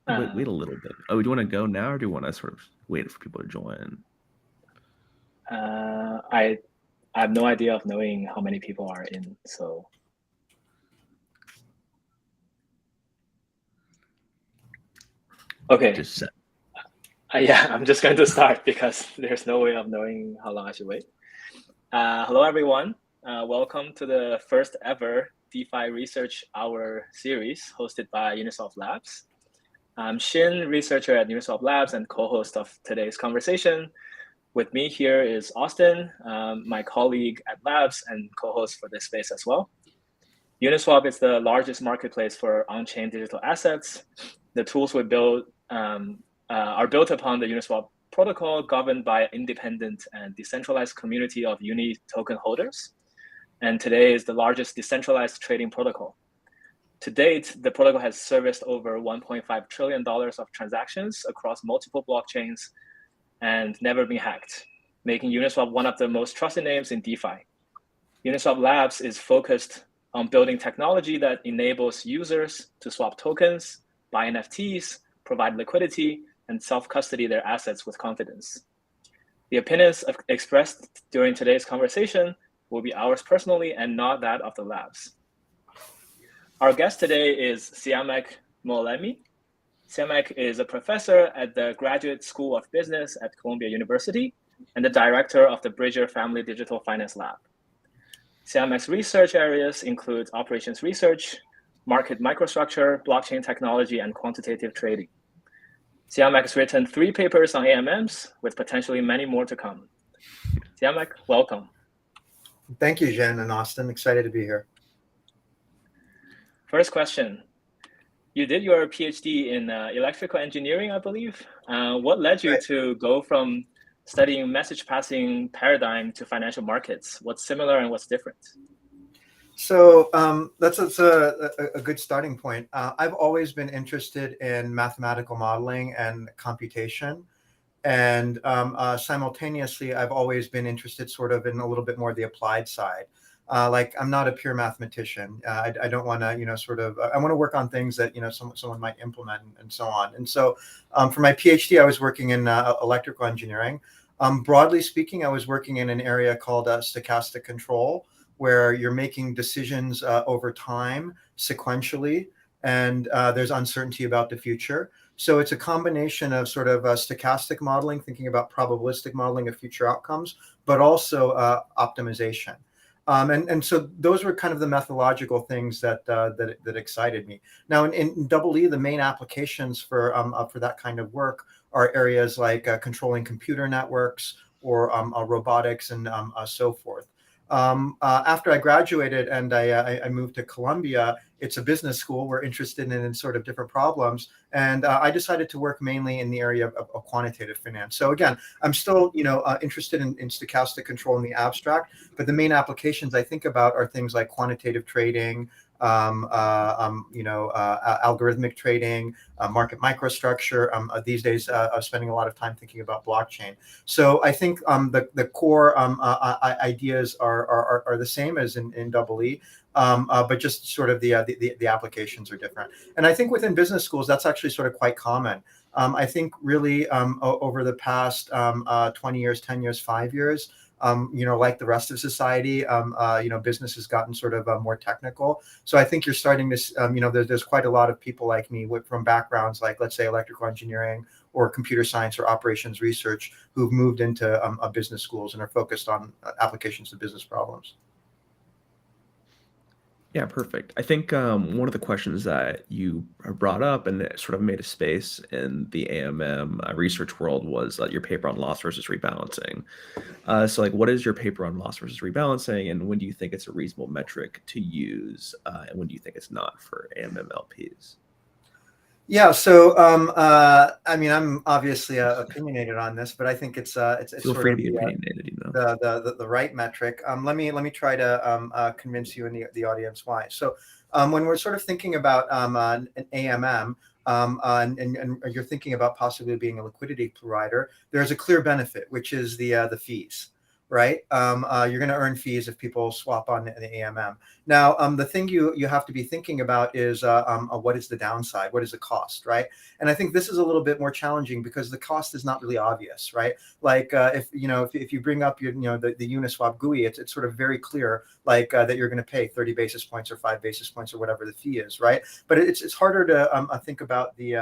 Wait a little bit. Oh, do you want to go now, or do you want to sort of wait for people to join? I have no idea of knowing how many people are in. So okay, Just set. yeah, I'm just going to start because there's no way of knowing how long I should wait. Hello, everyone. Welcome to the first ever DeFi Research Hour series hosted by Uniswap Labs. I'm Shin, researcher at Uniswap Labs and co-host of today's conversation. With me here is Austin, my colleague at Labs and co-host for this space as well. Uniswap is the largest marketplace for on-chain digital assets. The tools we build are built upon the Uniswap protocol, governed by an independent and decentralized community of Uni token holders. And today is the largest decentralized trading protocol. To date, the protocol has serviced over $1.5 trillion of transactions across multiple blockchains and never been hacked, making Uniswap one of the most trusted names in DeFi. Uniswap Labs is focused on building technology that enables users to swap tokens, buy NFTs, provide liquidity, and self-custody their assets with confidence. The opinions expressed during today's conversation will be ours personally and not that of the labs. Our guest today is Ciamac Moallemi. Ciamac is a professor at the Graduate School of Business at Columbia University and the director of the Bridger Family Digital Finance Lab. Ciamac's research areas include operations research, market microstructure, blockchain technology, and quantitative trading. Ciamac has written 3 papers on AMMs, with potentially many more to come. Ciamac, welcome. Thank you, Jen and Austin. Excited to be here. First question. You did your PhD in electrical engineering, I believe. What led you to go from studying message passing paradigm to financial markets? What's similar and what's different? So that's a good starting point. I've always been interested in mathematical modeling and computation. And simultaneously, I've always been interested sort of in a little bit more the applied side. Like I'm not a pure mathematician. I don't want to, I want to work on things that, someone might implement and so on. And so for my PhD, I was working in electrical engineering. Broadly speaking, I was working in an area called stochastic control, where you're making decisions over time sequentially, and there's uncertainty about the future. So it's a combination of sort of stochastic modeling, thinking about probabilistic modeling of future outcomes, but also optimization. And so those were kind of the methodological things that excited me. Now in EE, the main applications for that kind of work are areas like controlling computer networks or robotics and so forth. After I graduated and I moved to Columbia, it's a business school. We're interested in sort of different problems. And I decided to work mainly in the area of quantitative finance. So again, I'm still, interested in stochastic control in the abstract, but the main applications I think about are things like quantitative trading, algorithmic trading, market microstructure. These days, I'm spending a lot of time thinking about blockchain. So I think the core ideas are the same as in EE, but just sort of the applications are different. And I think within business schools, that's actually sort of quite common. I think really over the past 20 years, 10 years, 5 years, like the rest of society, business has gotten sort of more technical. So I think you're starting to, there's quite a lot of people like me from backgrounds like, let's say, electrical engineering or computer science or operations research who've moved into business schools and are focused on applications to business problems. Yeah, perfect. I think one of the questions that you brought up and it sort of made a space in the AMM research world was your paper on loss versus rebalancing. So like, what is your paper on loss versus rebalancing, and when do you think it's a reasonable metric to use, and when do you think it's not for AMM LPs? Yeah, so I mean, I'm obviously opinionated on this, but I think it's Feel sort free to of be opinionated, the right metric. Let me try to convince you and the audience why. So when we're sort of thinking about an AMM, and you're thinking about possibly being a liquidity provider, there's a clear benefit, which is the fees. right? You're going to earn fees if people swap on the AMM. Now, the thing you have to be thinking about is what is the downside? What is the cost, right? And I think this is a little bit more challenging because the cost is not really obvious, right? Like if you bring up the Uniswap GUI, it's sort of very clear like that you're going to pay 30 basis points or 5 basis points or whatever the fee is, right? But it's harder to think about the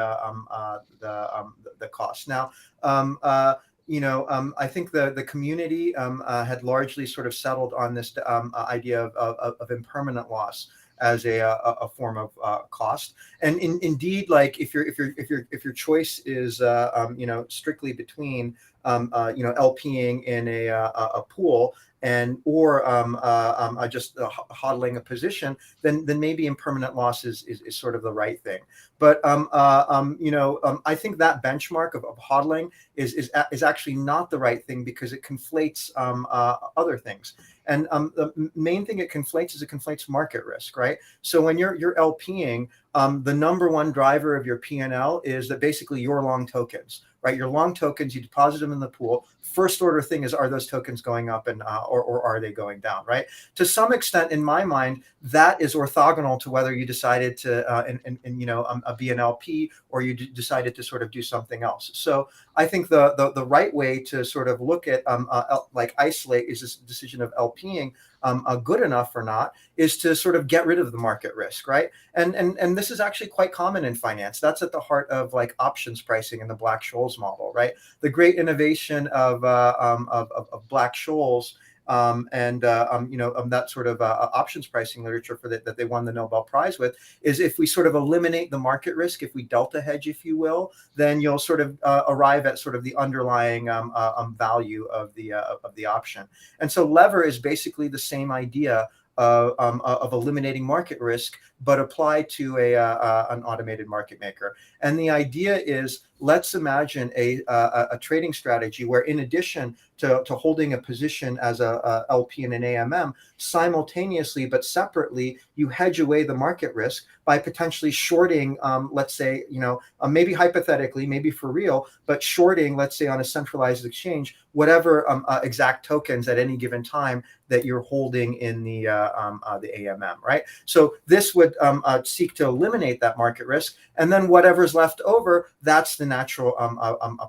cost now. I think the community had largely sort of settled on this idea of impermanent loss as a form of cost. And indeed, like if your choice is strictly between LPing in a pool and or just hodling a position, then maybe impermanent loss is sort of the right thing. But I think that benchmark of hodling is actually not the right thing because it conflates other things. And the main thing it conflates market risk, right? So when you're LPing, the number one driver of your P&L is that basically you're long tokens, right? You're long tokens, you deposit them in the pool. First order thing is, are those tokens going up and or are they going down, right? To some extent, in my mind, that is orthogonal to whether you decided to be an LP or you decided to sort of do something else. So I think the right way to sort of look at like isolate is this decision of LPing good enough or not is to sort of get rid of the market risk, right? And this is actually quite common in finance. That's at the heart of like options pricing in the Black-Scholes model, right? The great innovation of Black-Scholes that sort of options pricing literature that they won the Nobel Prize with is if we sort of eliminate the market risk, if we delta hedge, if you will, then you'll sort of arrive at sort of the underlying value of the option. And so lever is basically the same idea of eliminating market risk, but applied to an automated market maker. And the idea is, let's imagine a trading strategy where, in addition to holding a position as a LP in an AMM, simultaneously but separately, you hedge away the market risk by potentially shorting, let's say, maybe hypothetically, maybe for real, but shorting, let's say, on a centralized exchange, whatever exact tokens at any given time that you're holding in the AMM, right? So this would seek to eliminate that market risk, and then whatever's left over, that's the natural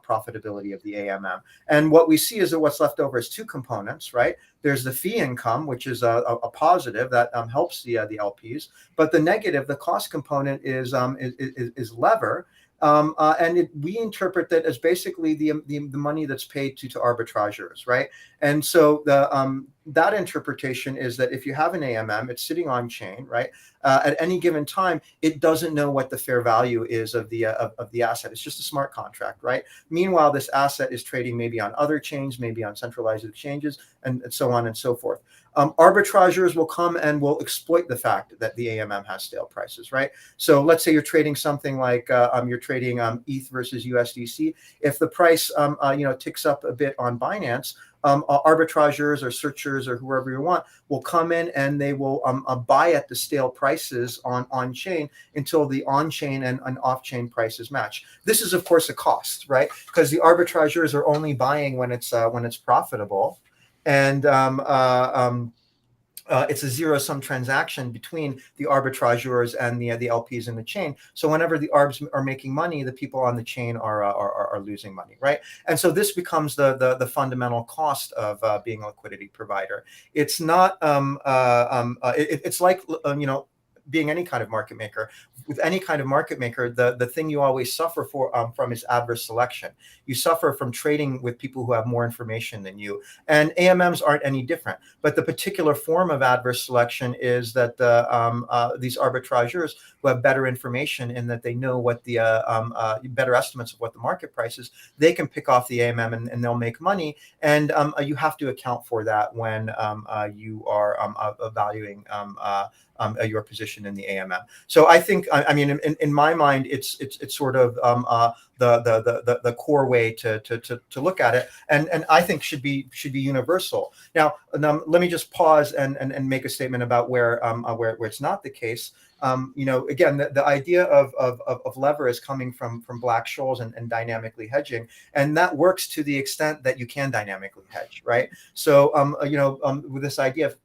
profitability of the AMM. And what we see is that what's left over is two components, right? There's the fee income, which is a positive that helps the LPs, but the negative, the cost component, is lever. We interpret that as basically the money that's paid to arbitrageurs, right? And so that interpretation is that if you have an AMM, it's sitting on chain, right? At any given time, it doesn't know what the fair value is of the asset. It's just a smart contract, right? Meanwhile, this asset is trading maybe on other chains, maybe on centralized exchanges, and so on and so forth. Arbitrageurs will come and will exploit the fact that the AMM has stale prices, right? So let's say you're trading something like you're trading ETH versus USDC. If the price ticks up a bit on Binance, arbitrageurs or searchers or whoever you want will come in and they will buy at the stale prices on chain until the on chain and off chain prices match. This is of course a cost, right? Because the arbitrageurs are only buying when it's profitable, and it's a zero-sum transaction between the arbitrageurs and the LPs in the chain. So whenever the arbs are making money, the people on the chain are losing money, right? And so this becomes the fundamental cost of being a liquidity provider. It's not it's like being any kind of market maker. With any kind of market maker, the thing you always suffer from is adverse selection. You suffer from trading with people who have more information than you, and AMMs aren't any different. But the particular form of adverse selection is that these arbitrageurs who have better information in that they know what the better estimates of what the market price is, they can pick off the AMM and they'll make money. And you have to account for that when you are evaluating your position in the AMM. So I think, I mean, in my mind, it's sort of the core way to look at it, and I think should be universal. Now let me just pause and make a statement about where it's not the case. again, the idea of lever is coming from Black-Scholes and dynamically hedging, and that works to the extent that you can dynamically hedge, right? So, with this idea of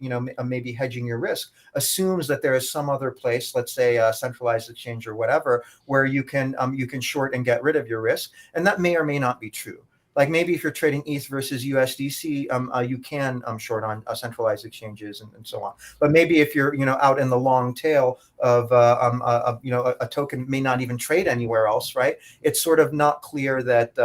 maybe hedging your risk assumes that there is some other place, let's say a centralized exchange or whatever, where you can short and get rid of your risk, and that may or may not be true. Like maybe if you're trading ETH versus USDC, you can short on centralized exchanges and so on. But maybe if you're out in the long tail of a token may not even trade anywhere else, right? It's sort of not clear that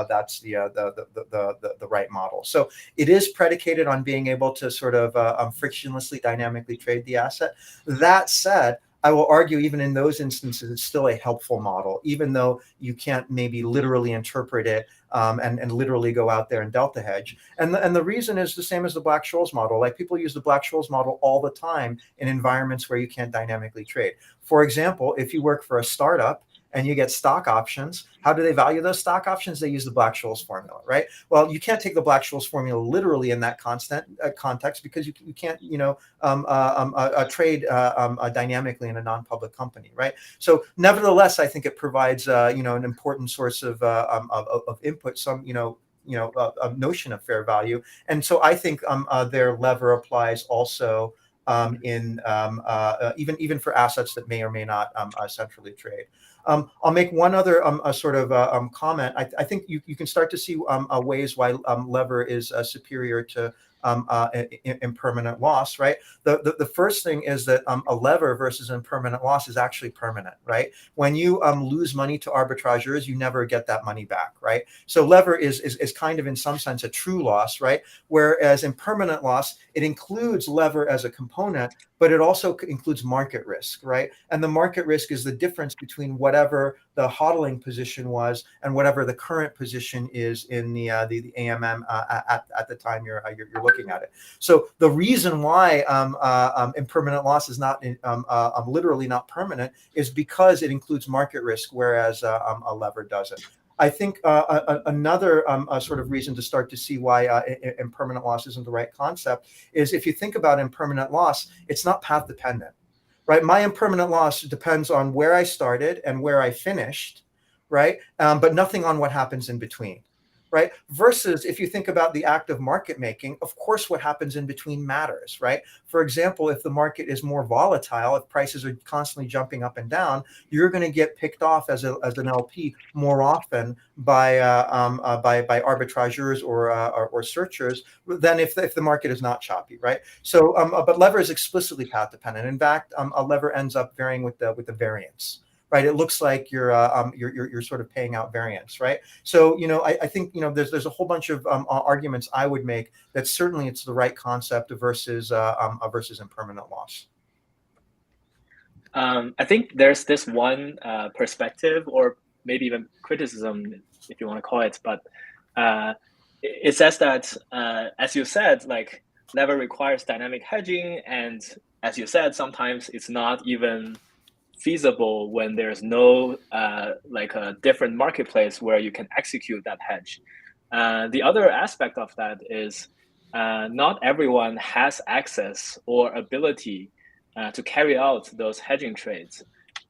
that's the right model. So it is predicated on being able to sort of frictionlessly, dynamically trade the asset. That said, I will argue even in those instances, it's still a helpful model, even though you can't maybe literally interpret it and literally go out there and delta hedge. And the reason is the same as the Black-Scholes model. Like people use the Black-Scholes model all the time in environments where you can't dynamically trade. For example, if you work for a startup and you get stock options, how do they value those stock options? They use the Black-Scholes formula, right? Well, you can't take the Black-Scholes formula literally in that context because you can't, trade dynamically in a non-public company, right? So, nevertheless, I think it provides, an important source of input, some, a notion of fair value, and so I think their lever applies also in even for assets that may or may not centrally trade. I'll make one other sort of comment. I think you can start to see ways why lever is superior to impermanent loss, right? The first thing is that a lever versus impermanent loss is actually permanent, right? When you lose money to arbitrageurs, you never get that money back, right? So lever is kind of in some sense a true loss, right? Whereas impermanent loss, it includes lever as a component, but it also includes market risk, right? And the market risk is the difference between whatever the hodling position was and whatever the current position is in the AMM at the time you're looking at it. So the reason why impermanent loss is not literally not permanent is because it includes market risk, whereas a lever doesn't. I think another sort of reason to start to see why impermanent loss isn't the right concept is if you think about impermanent loss, it's not path dependent, right? My impermanent loss depends on where I started and where I finished, right? But nothing on what happens in between, right? Versus if you think about the act of market making, of course, what happens in between matters, right? For example, if the market is more volatile, if prices are constantly jumping up and down, you're going to get picked off as an LP more often by arbitrageurs or searchers than if the market is not choppy, right? So, but lever is explicitly path dependent. In fact, a lever ends up varying with the variance. Right, it looks like you're sort of paying out variance, right? So I think there's a whole bunch of arguments I would make that certainly it's the right concept versus impermanent loss. I think there's this one perspective, or maybe even criticism, if you want to call it, but it says that, as you said, like lever requires dynamic hedging, and as you said, sometimes it's not even feasible when there's no like a different marketplace where you can execute that hedge. The other aspect of that is not everyone has access or ability to carry out those hedging trades.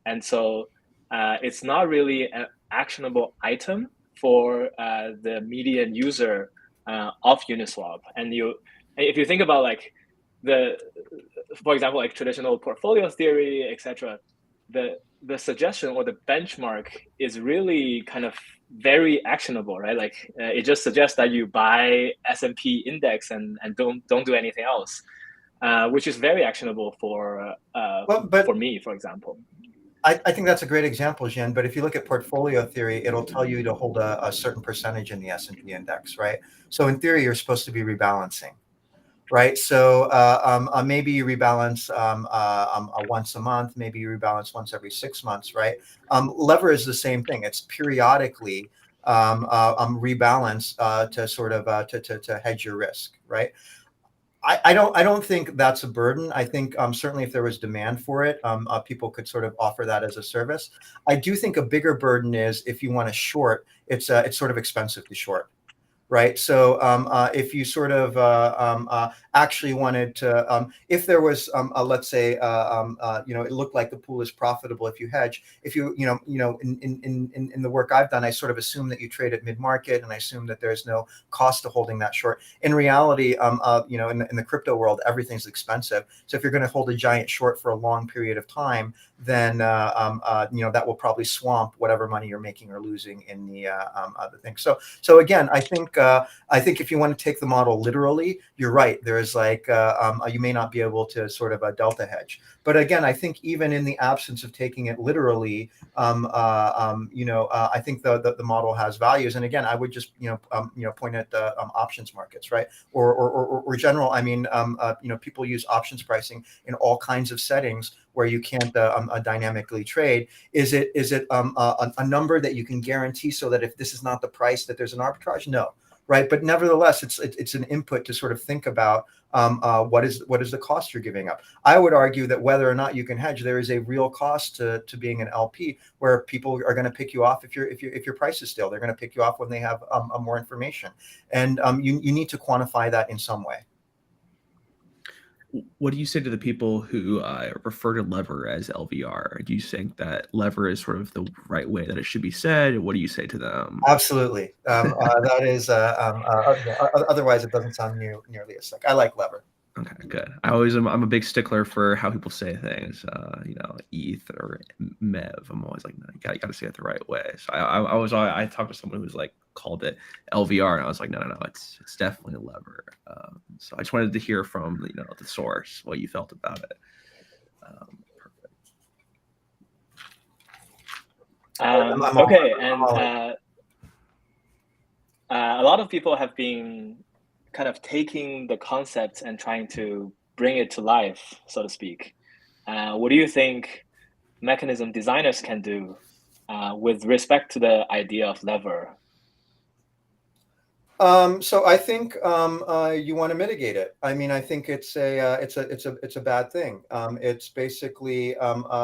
And so it's not really an actionable item for the median user of Uniswap. And if you think about like for example, like traditional portfolio theory, etc., the suggestion or the benchmark is really kind of very actionable, right? Like it just suggests that you buy S&P index and don't do anything else, which is very actionable for me, for example. I think that's a great example, Jian. But if you look at portfolio theory, it'll tell you to hold a certain percentage in the S&P index, right? So in theory, you're supposed to be rebalancing. Right. So maybe you rebalance once a month, maybe you rebalance once every 6 months. Right. Lever is the same thing. It's periodically rebalance to sort of to hedge your risk. Right. I don't think that's a burden. I think certainly if there was demand for it, people could sort of offer that as a service. I do think a bigger burden is if you want to short, it's sort of expensive to short. right? So if you sort of actually wanted to, if there was, let's say, it looked like the pool is profitable if you hedge. If in the work I've done, I sort of assume that you trade at mid market, and I assume that there's no cost to holding that short. In reality, in the crypto world, everything's expensive. So if you're going to hold a giant short for a long period of time, then that will probably swamp whatever money you're making or losing in the other thing. So again, I think if you want to take the model literally, you're right. There is you may not be able to sort of a delta hedge. But again, I think even in the absence of taking it literally, I think the model has values. And again, I would just point at options markets, right? Or general. I mean, people use options pricing in all kinds of settings where you can't dynamically trade. Is it a number that you can guarantee so that if this is not the price that there's an arbitrage? No, right? But nevertheless, it's an input to sort of think about what is the cost you're giving up. I would argue that whether or not you can hedge, there is a real cost to being an LP, where people are going to pick you off if your price is stale. They're going to pick you off when they have more information, and you need to quantify that in some way. What do you say to the people who refer to lever as LVR? Do you think that lever is sort of the right way that it should be said? What do you say to them? Absolutely. That is. Otherwise, it doesn't sound nearly as slick. I like lever. Okay, good. I'm a big stickler for how people say things. ETH or MEV. I'm always like, no, you got to say it the right way. So I talked to someone who's like called it LVR, and I was like, no, it's definitely a lever. So I just wanted to hear from the source what you felt about it. Perfect. Okay, and a lot of people have been kind of taking the concept and trying to bring it to life, so to speak. What do you think mechanism designers can do with respect to the idea of lever? So I think you want to mitigate it. I mean, I think it's a bad thing. It's basically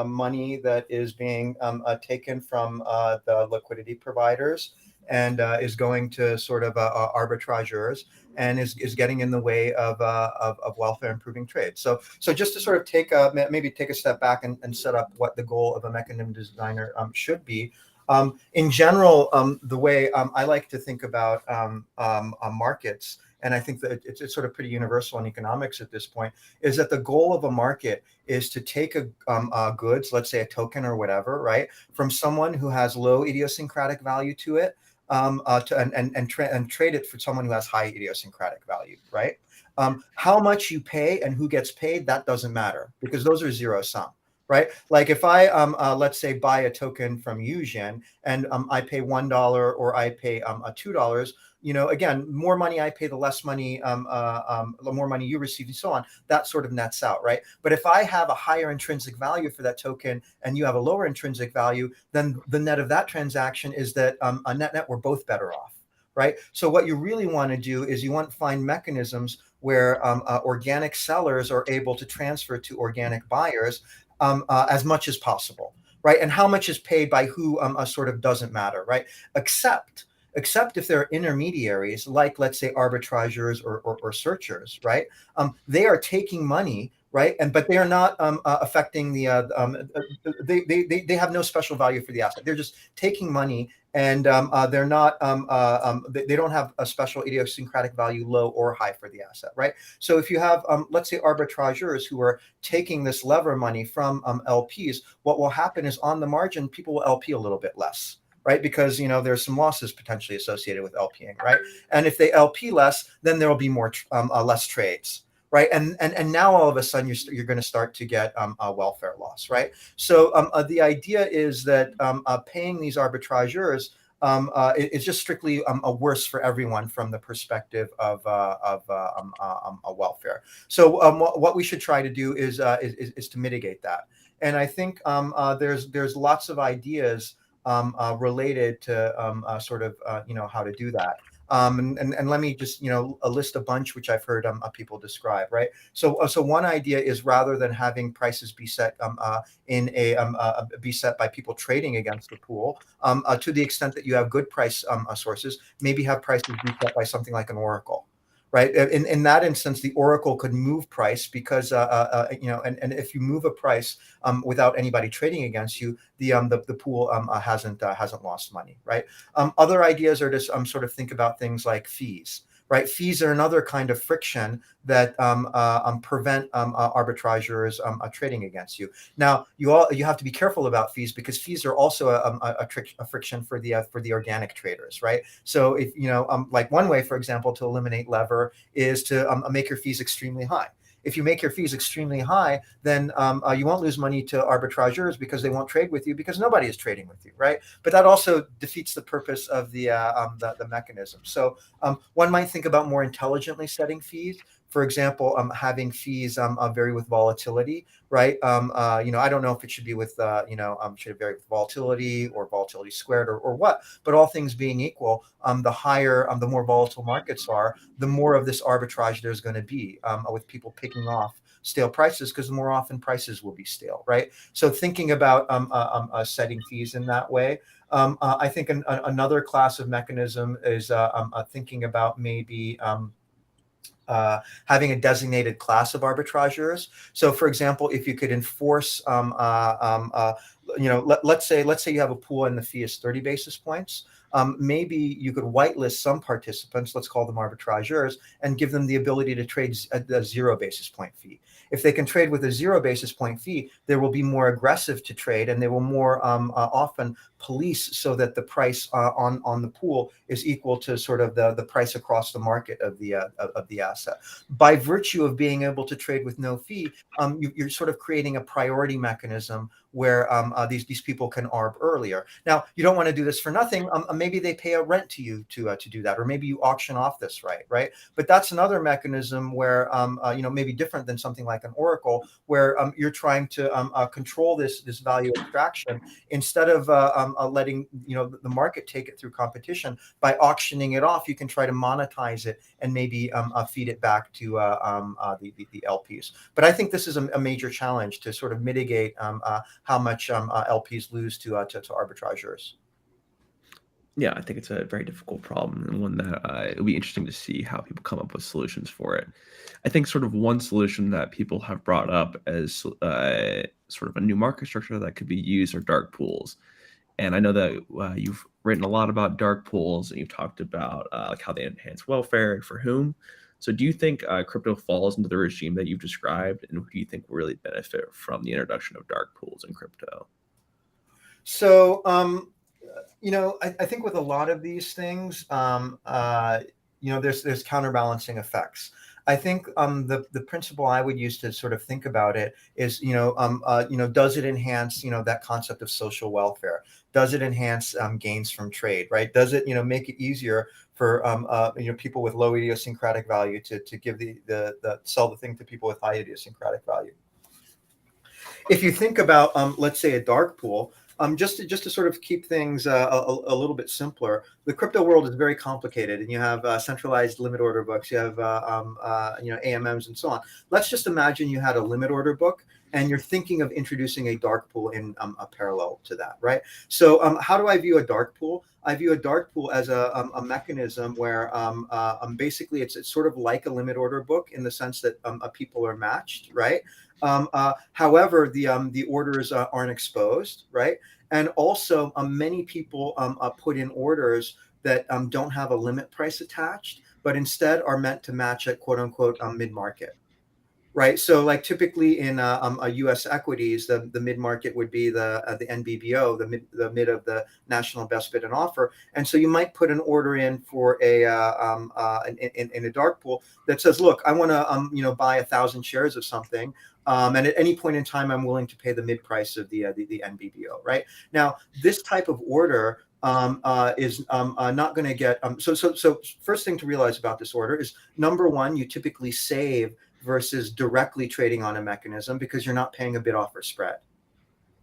money that is being taken from the liquidity providers and is going to sort of arbitrageurs, and is getting in the way of welfare improving trade. So just to sort of maybe take a step back and set up what the goal of a mechanism designer should be. In general, the way I like to think about markets, and I think that it's sort of pretty universal in economics at this point, is that the goal of a market is to take a goods, let's say a token or whatever, right, from someone who has low idiosyncratic value to it, and trade it for someone who has high idiosyncratic value, right? How much you pay and who gets paid, that doesn't matter, because those are zero sum. Right, like if I let's say buy a token from Eugen and I pay $1 or I pay $2, again, more money I pay, the less money, the more money you receive, and so on. That sort of nets out, right? But if I have a higher intrinsic value for that token and you have a lower intrinsic value, then the net of that transaction is that a net we're both better off. Right. So what you really want to do is you want to find mechanisms where organic sellers are able to transfer to organic buyers as much as possible, right? And how much is paid by who sort of doesn't matter, right? Except if there are intermediaries, like let's say arbitrageurs or searchers, right? They are taking money, right? But they are not affecting the. They have no special value for the asset. They're just taking money, and they're not. They don't have a special idiosyncratic value, low or high, for the asset, right? So if you have, let's say, arbitrageurs who are taking this lever money from LPs, what will happen is on the margin, people will LP a little bit less. Right, because there's some losses potentially associated with LPing, right? And if they LP less, then there will be more less trades, right? And now all of a sudden you're going to start to get a welfare loss, right? So the idea is that paying these arbitrageurs is just strictly worse for everyone from the perspective of welfare. So what we should try to do is to mitigate that. And I think there's lots of ideas related to sort of how to do that. And let me just list a bunch which I've heard people describe, right? So one idea is, rather than having prices be set be set by people trading against the pool, to the extent that you have good price sources, maybe have prices be set by something like an oracle. Right. In that instance, the oracle could move price because and if you move a price without anybody trading against you, the pool hasn't lost money. Right. Other ideas are to sort of think about things like fees. Right. Fees are another kind of friction that prevent arbitrageurs trading against you. Now, you have to be careful about fees, because fees are also a friction for the organic traders. Right. So if like one way, for example, to eliminate lever is to make your fees extremely high. If you make your fees extremely high, then you won't lose money to arbitrageurs, because they won't trade with you, because nobody is trading with you, right? But that also defeats the purpose of the mechanism. So one might think about more intelligently setting fees. For example, having fees vary with volatility, right? I don't know if it should be with should it vary with volatility or volatility squared or what? But all things being equal, the more volatile markets are, the more of this arbitrage there's going to be, with people picking off stale prices, because the more often prices will be stale, right? So thinking about setting fees in that way. I think another class of mechanism is thinking about maybe having a designated class of arbitrageurs. So, for example, if you could enforce, let's say you have a pool and the fee is 30 basis points. Maybe you could whitelist some participants, let's call them arbitrageurs, and give them the ability to trade at the 0 basis point fee. If they can trade with a 0 basis point fee, they will be more aggressive to trade, and they will more often police so that the price on the pool is equal to sort of the price across the market of the asset. By virtue of being able to trade with no fee, you're sort of creating a priority mechanism where these people can arb earlier. Now, you don't want to do this for nothing. Maybe they pay a rent to you to do that, or maybe you auction off this right? But that's another mechanism where maybe different than something like an oracle, where you're trying to control this value extraction instead of letting the market take it through competition. By auctioning it off, you can try to monetize it and maybe feed it back to the LPs. But I think this is a major challenge to sort of mitigate how much LPs lose to arbitrageurs. Yeah, I think it's a very difficult problem, and one that it'll be interesting to see how people come up with solutions for it. I think sort of one solution that people have brought up as sort of a new market structure that could be used are dark pools. And I know that you've written a lot about dark pools, and you've talked about like how they enhance welfare and for whom. So do you think crypto falls into the regime that you've described, and who do you think will really benefit from the introduction of dark pools in crypto? So, I think with a lot of these things, there's counterbalancing effects. I think the principle I would use to sort of think about it is, does it enhance, that concept of social welfare? Does it enhance gains from trade, right? Does it, make it easier for people with low idiosyncratic value to give the sell the thing to people with high idiosyncratic value? If you think about, let's say, a dark pool, just to sort of keep things a little bit simpler, the crypto world is very complicated, and you have centralized limit order books, you have AMMs and so on. Let's just imagine you had a limit order book, and you're thinking of introducing a dark pool in a parallel to that, right? So how do I view a dark pool? I view a dark pool as a mechanism where basically it's sort of like a limit order book in the sense that people are matched, right? However, the orders aren't exposed, right? And also, many people put in orders that don't have a limit price attached, but instead are meant to match at quote unquote mid market. Right. So like typically in U.S. equities, the mid market would be the NBBO, the mid of the national best bid and offer. And so you might put an order in for in a dark pool that says, look, I want to buy 1,000 shares of something. And at any point in time, I'm willing to pay the mid price of the NBBO. Right. Now, this type of order is not going to get so first thing to realize about this order is, number one, you typically save versus directly trading on a mechanism because you're not paying a bid offer spread,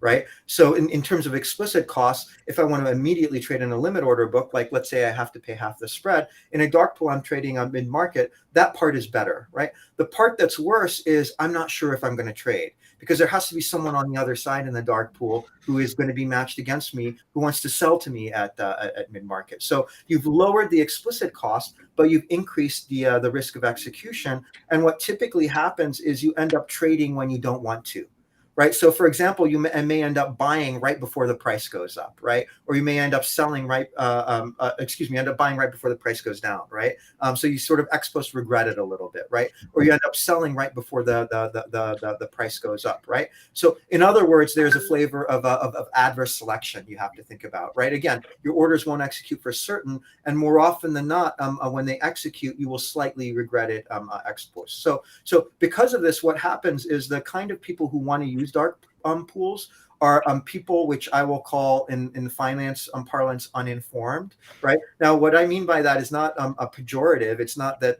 right? So in terms of explicit costs, if I want to immediately trade in a limit order book, like let's say I have to pay half the spread, in a dark pool I'm trading on mid-market, that part is better, right? The part that's worse is I'm not sure if I'm going to trade, because there has to be someone on the other side in the dark pool who is going to be matched against me, who wants to sell to me at mid-market. So you've lowered the explicit cost, but you've increased the risk of execution. And what typically happens is you end up trading when you don't want to. Right. So, for example, you may end up buying right before the price goes up, right? Or you may end up selling end up buying right before the price goes down, right? So you sort of ex post regret it a little bit, right? Or you end up selling right before the price goes up, right? So, in other words, there's a flavor of adverse selection you have to think about, right? Again, your orders won't execute for certain, and more often than not, when they execute, you will slightly regret it ex post. So because of this, what happens is the kind of people who want to use dark pools are people which I will call in finance parlance uninformed, right? Now, what I mean by that is not a pejorative. It's not that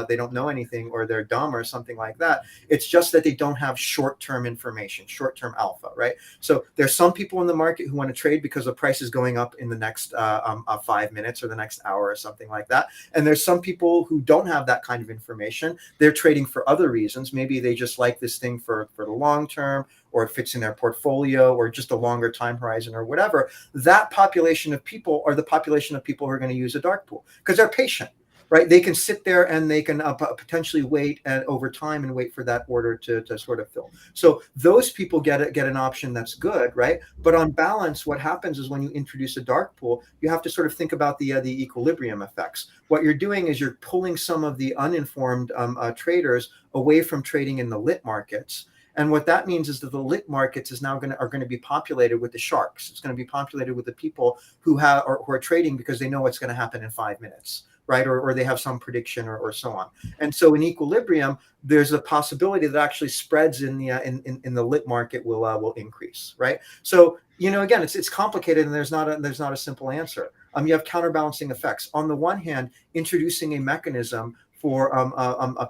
they don't know anything or they're dumb or something like that. It's just that they don't have short-term information, short-term alpha, right? So there's some people in the market who want to trade because the price is going up in the next 5 minutes or the next hour or something like that. And there's some people who don't have that kind of information. They're trading for other reasons. Maybe they just like this thing for the long term, or it fits in their portfolio, or just a longer time horizon, or whatever. That population of people are the population of people who are going to use a dark pool because they're patient, right? They can sit there and they can potentially wait over time and wait for that order to sort of fill. So those people get an option that's good, right? But on balance, what happens is when you introduce a dark pool, you have to sort of think about the equilibrium effects. What you're doing is you're pulling some of the uninformed traders away from trading in the lit markets. And what that means is that the lit markets are going to be populated with the sharks. It's going to be populated with the people who are trading because they know what's going to happen in 5 minutes, right? Or they have some prediction or so on. And so in equilibrium, there's a possibility that actually spreads in the lit market will increase, right? So again, it's complicated, and there's not a simple answer. You have counterbalancing effects. On the one hand, introducing a mechanism for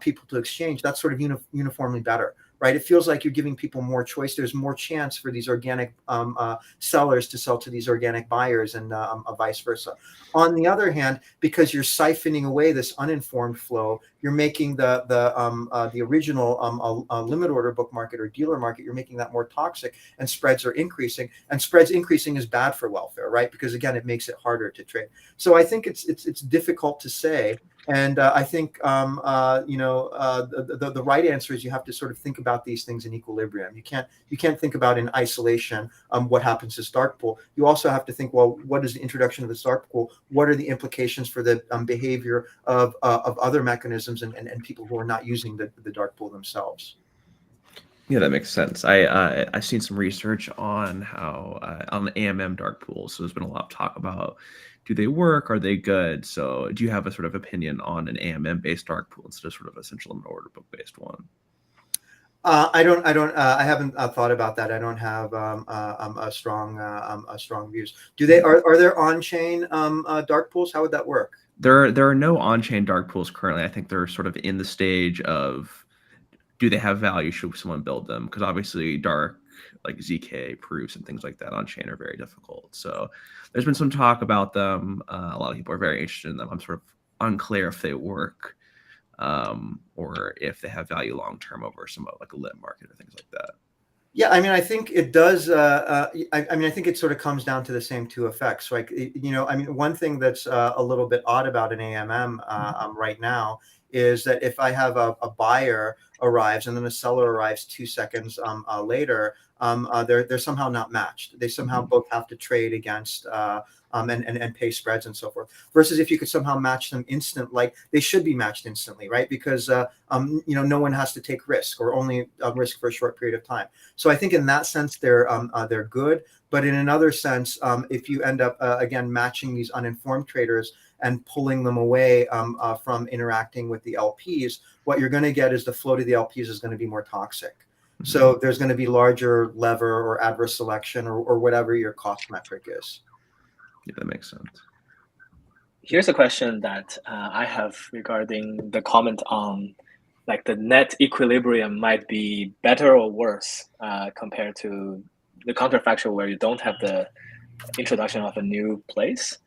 people to exchange, that's sort of uniformly better. Right, it feels like you're giving people more choice. There's more chance for these organic sellers to sell to these organic buyers, and vice versa. On the other hand, because you're siphoning away this uninformed flow, you're making the original limit order book market or dealer market, you're making that more toxic, and spreads are increasing. And spreads increasing is bad for welfare, right? Because again, it makes it harder to trade. So I think it's difficult to say. And I think the right answer is you have to sort of think about these things in equilibrium. You can't think about in isolation what happens to dark pool. You also have to think, well, what is the introduction of the dark pool? What are the implications for the behavior of other mechanisms and people who are not using the dark pool themselves? Yeah, that makes sense. I've seen some research on how on the AMM dark pools. So there's been a lot of talk about, do they work? Are they good? So do you have a sort of opinion on an AMM based dark pool instead of sort of a central limit order book based one? I haven't thought about that. I don't have a strong views. Are there on-chain dark pools? How would that work? There are no on-chain dark pools currently. I think they're sort of in the stage of, do they have value? Should someone build them? Because obviously dark, like ZK proofs and things like that on chain are very difficult. So there's been some talk about them. A lot of people are very interested in them. I'm sort of unclear if they work or if they have value long term over some like a lit market or things like that. Yeah, I mean, I think it does. I think it sort of comes down to the same two effects. Like, one thing that's a little bit odd about an AMM right now is that if I have a buyer arrives and then a seller arrives 2 seconds later, they're somehow not matched. They somehow both have to trade against and pay spreads and so forth. Versus if you could somehow match them like they should be matched instantly, right? Because no one has to take risk, or only risk for a short period of time. So I think in that sense they're good. But in another sense, if you end up again matching these uninformed traders and pulling them away from interacting with the LPs, what you're going to get is the flow to the LPs is going to be more toxic. Mm-hmm. So there's going to be larger lever or adverse selection or whatever your cost metric is. Yeah, that makes sense. Here's a question that I have regarding the comment on like the net equilibrium might be better or worse compared to the counterfactual where you don't have the introduction of a new place,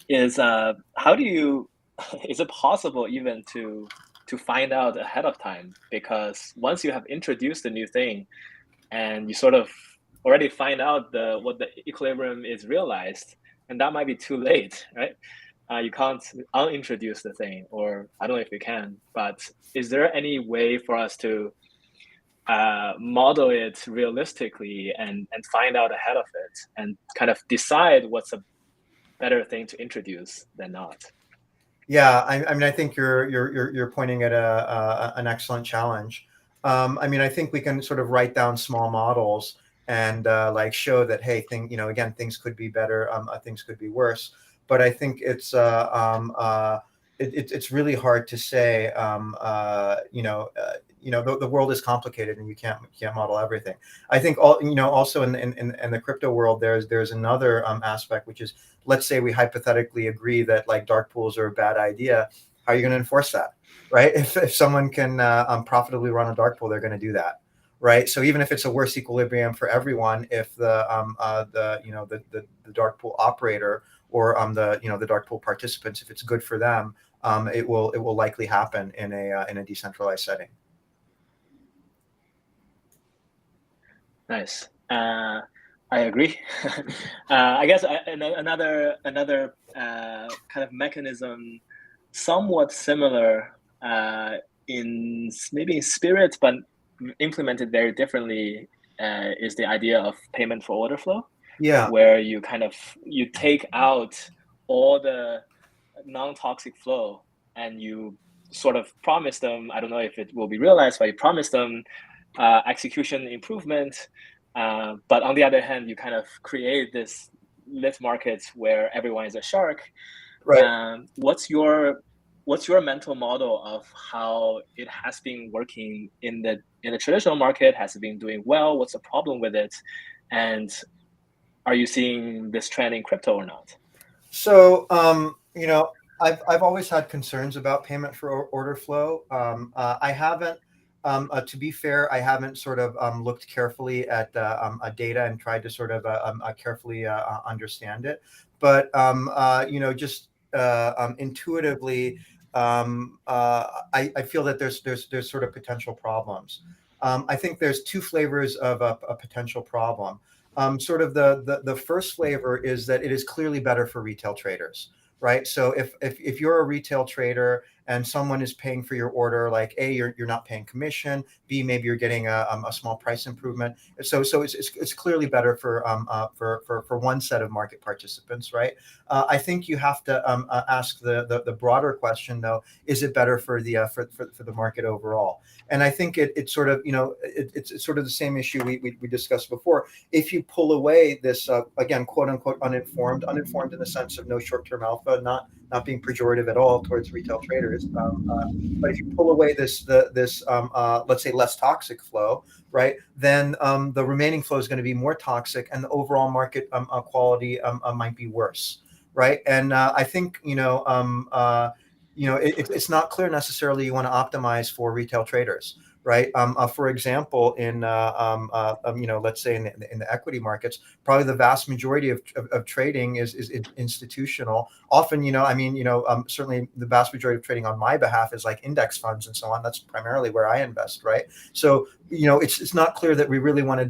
is how do you is it possible even to find out ahead of time? Because once you have introduced a new thing and you sort of already find out what the equilibrium is realized, and that might be too late, right? You can't unintroduce the thing, or I don't know if you can, but is there any way for us to model it realistically and find out ahead of it and kind of decide what's a better thing to introduce than not? Yeah, I mean, I think you're pointing at an excellent challenge. I mean, I think we can sort of write down small models and like show that, hey, again, things could be better, things could be worse. But I think it's really hard to say. The world is complicated, and you can't model everything. I think also in the crypto world, there's another aspect, which is, let's say we hypothetically agree that like dark pools are a bad idea. How are you going to enforce that, right? If someone can profitably run a dark pool, they're going to do that, right? So even if it's a worse equilibrium for everyone, if the dark pool operator or the dark pool participants, if it's good for them, it will likely happen in a decentralized setting. Nice. I agree. I guess another kind of mechanism, somewhat similar in maybe in spirit, but implemented very differently, is the idea of payment for order flow. Yeah. Where you take out all the non-toxic flow and you sort of promise them, I don't know if it will be realized, but you promise them execution improvement, but on the other hand, you kind of create this lit market where everyone is a shark. Right. What's your mental model of how it has been working in the traditional market? Has it been doing well? What's the problem with it? And are you seeing this trend in crypto or not? So I've always had concerns about payment for order flow. I haven't. To be fair, I haven't sort of looked carefully at data and tried to sort of carefully understand it. But just intuitively, I feel that there's sort of potential problems. I think there's two flavors of a potential problem. Sort of the first flavor is that it is clearly better for retail traders, right? So if you're a retail trader and someone is paying for your order, like A, you're not paying commission, B, maybe you're getting a small price improvement. So it's clearly better for one set of market participants, right? I think you have to ask the broader question though: is it better for the market overall? And I think it's sort of it's sort of the same issue we discussed before. If you pull away this again, quote unquote, uninformed in the sense of no short-term alpha, not being pejorative at all towards retail traders, but if you pull away this let's say less toxic flow, right, then the remaining flow is going to be more toxic, and the overall market quality might be worse, right? And I think it's not clear necessarily you want to optimize for retail traders, right? For example, in let's say in the equity markets, probably the vast majority of trading is institutional. Often, certainly the vast majority of trading on my behalf is like index funds and so on. That's primarily where I invest, right? So it's not clear that we really want to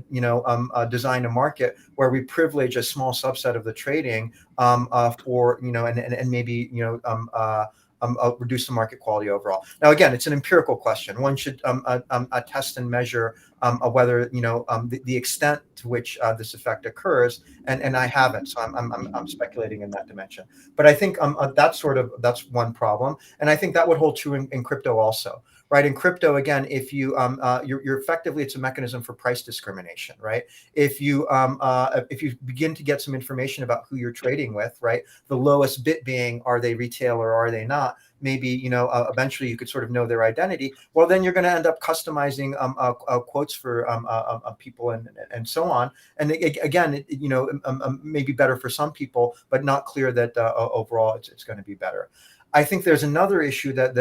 design a market where we privilege a small subset of the trading for and maybe reduce the market quality overall. Now, again, it's an empirical question. One should test and measure whether the extent to which this effect occurs, and I haven't, so I'm speculating in that dimension. But I think that's that's one problem, and I think that would hold true in crypto also. Right, in crypto, again, if you're effectively, it's a mechanism for price discrimination, right? If you begin to get some information about who you're trading with, right, the lowest bit being, are they retail or are they not? Maybe eventually you could sort of know their identity. Well, then you're going to end up customizing quotes for people and so on. And again, may be better for some people, but not clear that overall it's going to be better. I think there's another issue that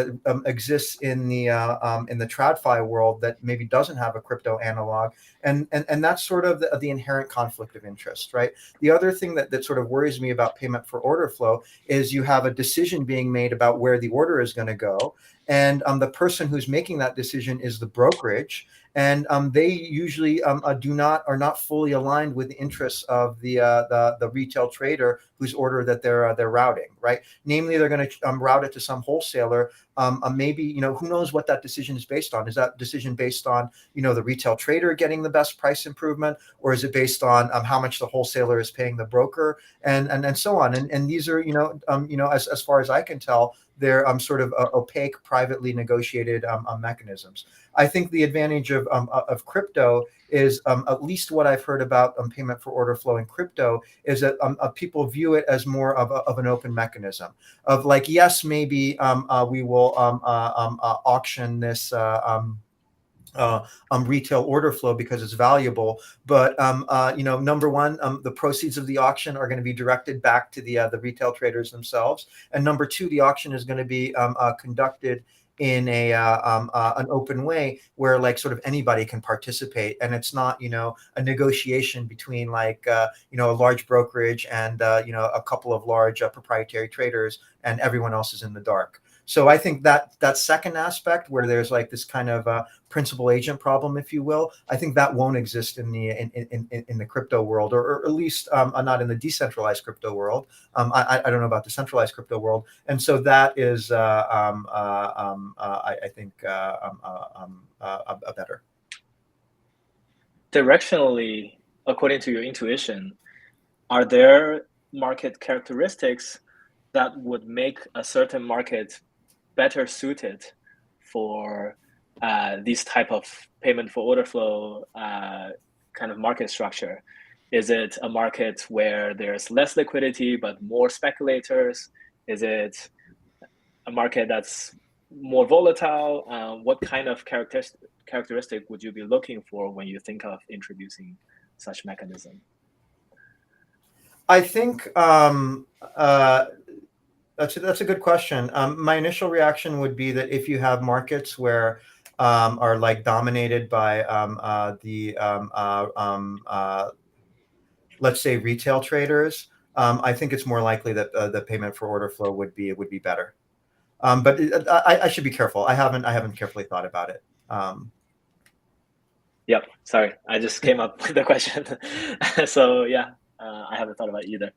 exists in the TradFi world that maybe doesn't have a crypto analog, and that's sort of the inherent conflict of interest, right? The other thing that sort of worries me about payment for order flow is you have a decision being made about where the order is going to go, and the person who's making that decision is the brokerage, and they usually are not fully aligned with the interests of the retail trader whose order that they're routing, right? Namely, they're going to route it to some wholesaler. Maybe, who knows what that decision is based on? Is that decision based on, the retail trader getting the best price improvement, or is it based on how much the wholesaler is paying the broker, and so on? And these are, as far as I can tell, they're sort of opaque, privately negotiated mechanisms. I think the advantage of crypto is, at least what I've heard about payment for order flow in crypto, is that people view it as more of an open mechanism of like, yes, maybe we will auction this retail order flow because it's valuable, but number one, the proceeds of the auction are going to be directed back to the retail traders themselves, and number two, the auction is going to be conducted in an open way where like sort of anybody can participate, and it's not a negotiation between like a large brokerage and a couple of large proprietary traders, and everyone else is in the dark. So I think that second aspect, where there's like this kind of principal agent problem, if you will, I think that won't exist in the crypto world, or at least not in the decentralized crypto world. I don't know about the centralized crypto world, and so that is I think a better. Directionally, according to your intuition, are there market characteristics that would make a certain market better suited for these type of payment for order flow kind of market structure? Is it a market where there's less liquidity but more speculators? Is it a market that's more volatile? What kind of characteristic would you be looking for when you think of introducing such mechanism? I think that's a good question. My initial reaction would be that if you have markets where are like dominated by let's say retail traders, I think it's more likely that the payment for order flow would be better. But I should be careful. I haven't carefully thought about it. Yep. Sorry, I just came up with the question. So yeah, I haven't thought about it either.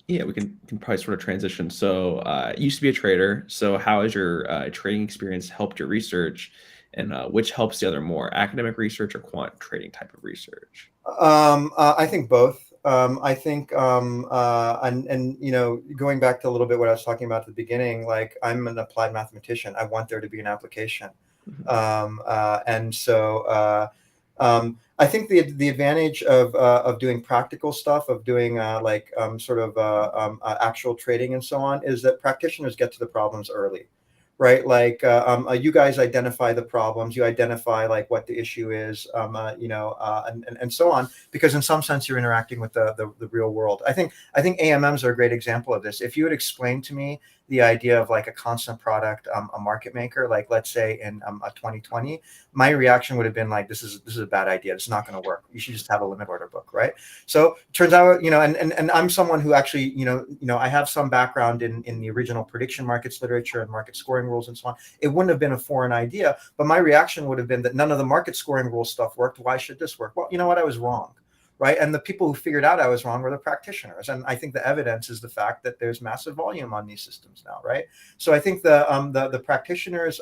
Yeah, we can probably sort of transition. So you used to be a trader. So how has your trading experience helped your research, and which helps the other more, academic research or quant trading type of research? I think both. I think, and going back to a little bit what I was talking about at the beginning, like I'm an applied mathematician. I want there to be an application. And so I think the advantage of doing practical stuff, of doing actual trading and so on, is that practitioners get to the problems early, right? Like you guys identify the problems, you identify like what the issue is, and so on, because in some sense you're interacting with the real world. I think AMMs are a great example of this. If you had explained to me the idea of like a constant product, a market maker, like let's say in 2020, my reaction would have been like, this is a bad idea. It's not going to work. You should just have a limit order book, right? So it turns out, and I'm someone who actually, I have some background in the original prediction markets literature and market scoring rules and so on. It wouldn't have been a foreign idea, but my reaction would have been that none of the market scoring rule stuff worked. Why should this work? Well, you know what? I was wrong. Right. And the people who figured out I was wrong were the practitioners. And I think the evidence is the fact that there's massive volume on these systems now. Right. So I think the practitioners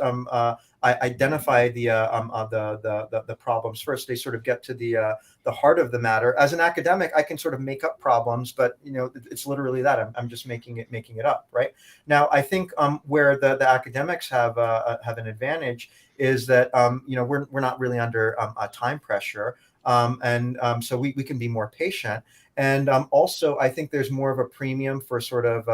identify the problems first. They sort of get to the heart of the matter. As an academic, I can sort of make up problems, but it's literally that I'm just making it up. Right. Now, I think where the academics have an advantage is that we're not really under time pressure. So we can be more patient. And also, I think there's more of a premium for sort of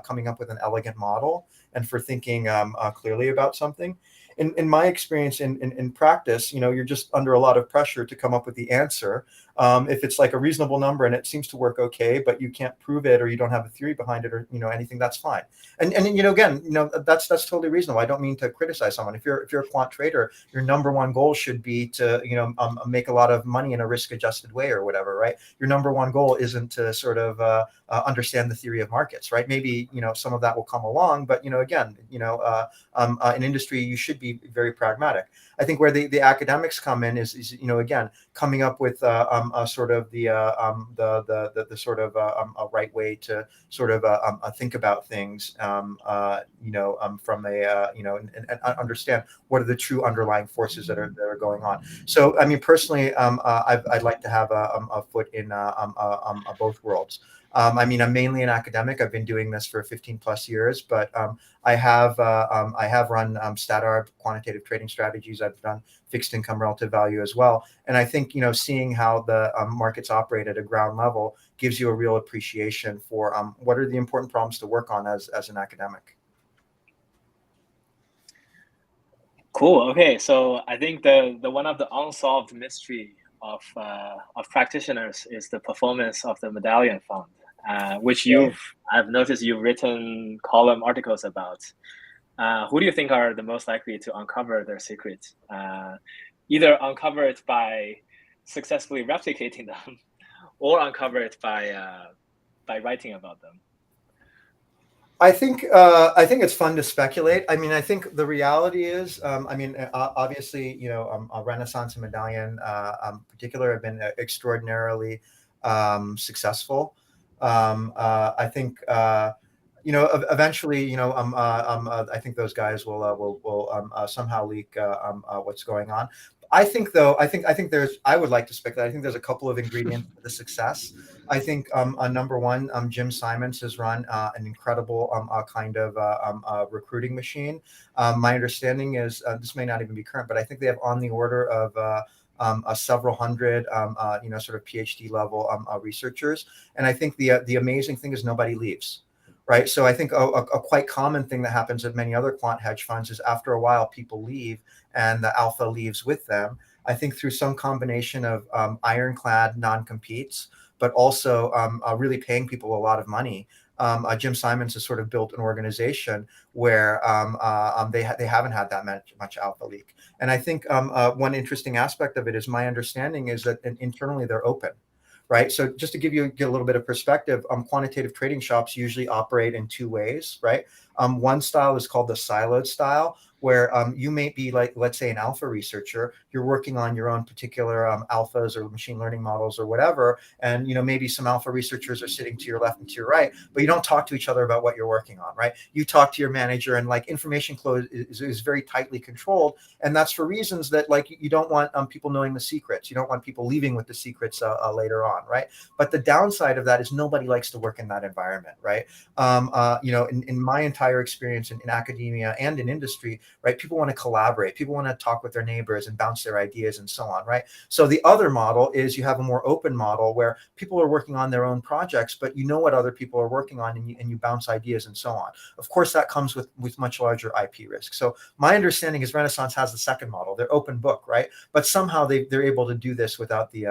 coming up with an elegant model and for thinking clearly about something. in my experience in practice, you're just under a lot of pressure to come up with the answer. If it's like a reasonable number and it seems to work okay, but you can't prove it or you don't have a theory behind it or anything, that's fine. And again, that's totally reasonable. I don't mean to criticize someone. If you're a quant trader, your number one goal should be to make a lot of money in a risk adjusted way or whatever, right? Your number one goal isn't to sort of understand the theory of markets, right? Maybe some of that will come along, but again, in industry you should be very pragmatic. I think where the academics come in is again coming up with sort of the sort of a right way to sort of think about things, from a and understand what are the true underlying forces that are going on. So I mean, personally, I'd like to have a foot in both worlds. I mean, I'm mainly an academic. I've been doing this for 15 plus years, but I have run StatArb quantitative trading strategies. I've done fixed income relative value as well. And I think, seeing how the markets operate at a ground level gives you a real appreciation for what are the important problems to work on as an academic. Cool. Okay, so I think the one of the unsolved mystery of practitioners is the performance of the Medallion fund, which I've noticed you've written column articles about. Who do you think are the most likely to uncover their secrets? Either uncover it by successfully replicating them, or uncover it by writing about them. I think it's fun to speculate. I mean, I think the reality is, obviously, Renaissance and Medallion, in particular, have been extraordinarily successful. I think, eventually, I think those guys will somehow leak what's going on. I think, though, I would like to speculate. I think there's a couple of ingredients to the success. I think number one, Jim Simons has run an incredible kind of recruiting machine. My understanding is this may not even be current, but I think they have on the order of several hundred, sort of PhD level researchers. And I think the amazing thing is nobody leaves. Right. So I think a quite common thing that happens at many other quant hedge funds is after a while people leave and the alpha leaves with them. I think through some combination of ironclad non-competes, but also really paying people a lot of money. Jim Simons has sort of built an organization where they haven't had that much alpha leak. And I think one interesting aspect of it is my understanding is that internally they're open. Right. So just to get a little bit of perspective, quantitative trading shops usually operate in two ways. Right. One style is called the siloed style, where you may be like, let's say, an alpha researcher. You're working on your own particular alphas or machine learning models or whatever. And, maybe some alpha researchers are sitting to your left and to your right, but you don't talk to each other about what you're working on. Right. You talk to your manager, and like information flow is very tightly controlled. And that's for reasons that like you don't want people knowing the secrets. You don't want people leaving with the secrets later on. Right. But the downside of that is nobody likes to work in that environment. Right. In my entire experience in academia and in industry, right, people want to collaborate. People want to talk with their neighbors and bounce their ideas and so on. Right. So the other model is you have a more open model where people are working on their own projects, but you know what other people are working on and you bounce ideas and so on. Of course, that comes with much larger IP risk. So my understanding is Renaissance has the second model. They're open book, right? But somehow they're able to do this without the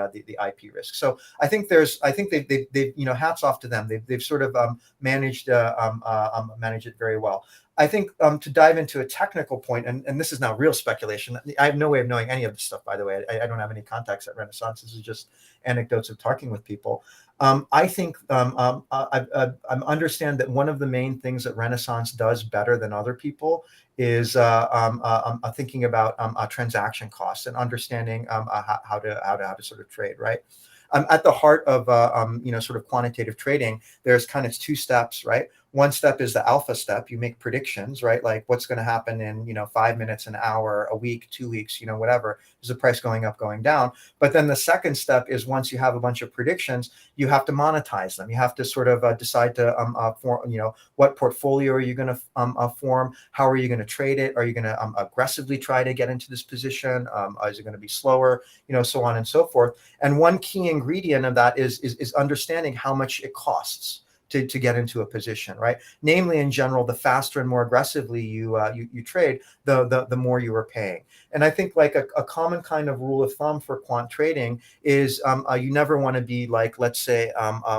IP risk. So I think they've hats off to them. They've sort of managed it very well. I think to dive into a technical point, and this is now real speculation. I have no way of knowing any of this stuff, by the way. I don't have any contacts at Renaissance. This is just anecdotes of talking with people. I think I understand that one of the main things that Renaissance does better than other people is thinking about transaction costs and understanding how to sort of trade, right? At the heart of sort of quantitative trading, there's kind of two steps, right? One step is the alpha step. You make predictions, right? Like what's going to happen in 5 minutes, an hour, a week, 2 weeks, whatever. Is the price going up, going down? But then the second step is once you have a bunch of predictions, you have to monetize them. You have to sort of decide to form, what portfolio are you going to form? How are you going to trade it? Are you going to aggressively try to get into this position? Is it going to be slower? So on and so forth. And one key ingredient of that is understanding how much it costs to get into a position, right? Namely, in general, the faster and more aggressively you trade, the more you are paying. And I think like a common kind of rule of thumb for quant trading is you never want to be like, let's say,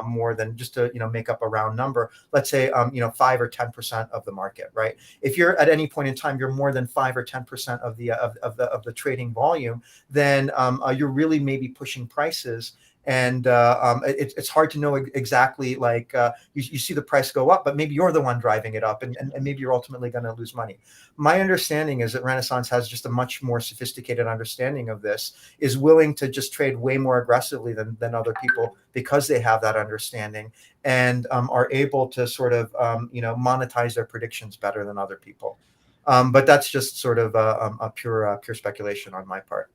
more than, just to make up a round number, let's say 5 or 10% of the market, right? If you're at any point in time you're more than 5 or 10% of the trading volume, then you're really maybe pushing prices. And it's hard to know exactly, like you see the price go up, but maybe you're the one driving it up, and maybe you're ultimately going to lose money. My understanding is that Renaissance has just a much more sophisticated understanding of this, is willing to just trade way more aggressively than other people, because they have that understanding, and are able to sort of monetize their predictions better than other people. But that's just sort of a pure speculation on my part.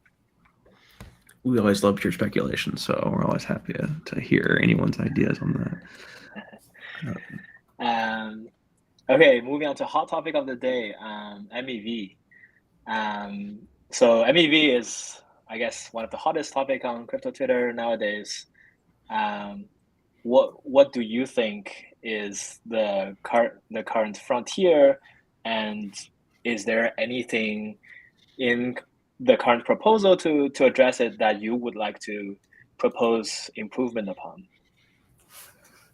We always love pure speculation, so we're always happy to hear anyone's ideas on that. Okay, moving on to hot topic of the day, MEV. So MEV is, I guess, one of the hottest topic on crypto Twitter nowadays. What do you think is the current frontier, and is there anything in the current proposal to address it that you would like to propose improvement upon?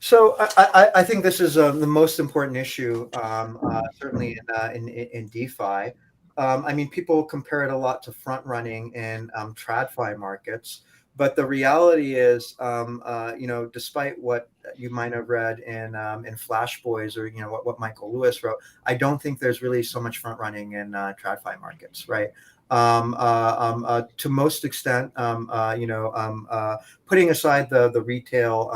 So I think this is the most important issue, certainly in DeFi. I mean, people compare it a lot to front running in TradFi markets, but the reality is, despite what you might have read in Flash Boys, or what Michael Lewis wrote, I don't think there's really so much front running in TradFi markets, right? To most extent, putting aside the retail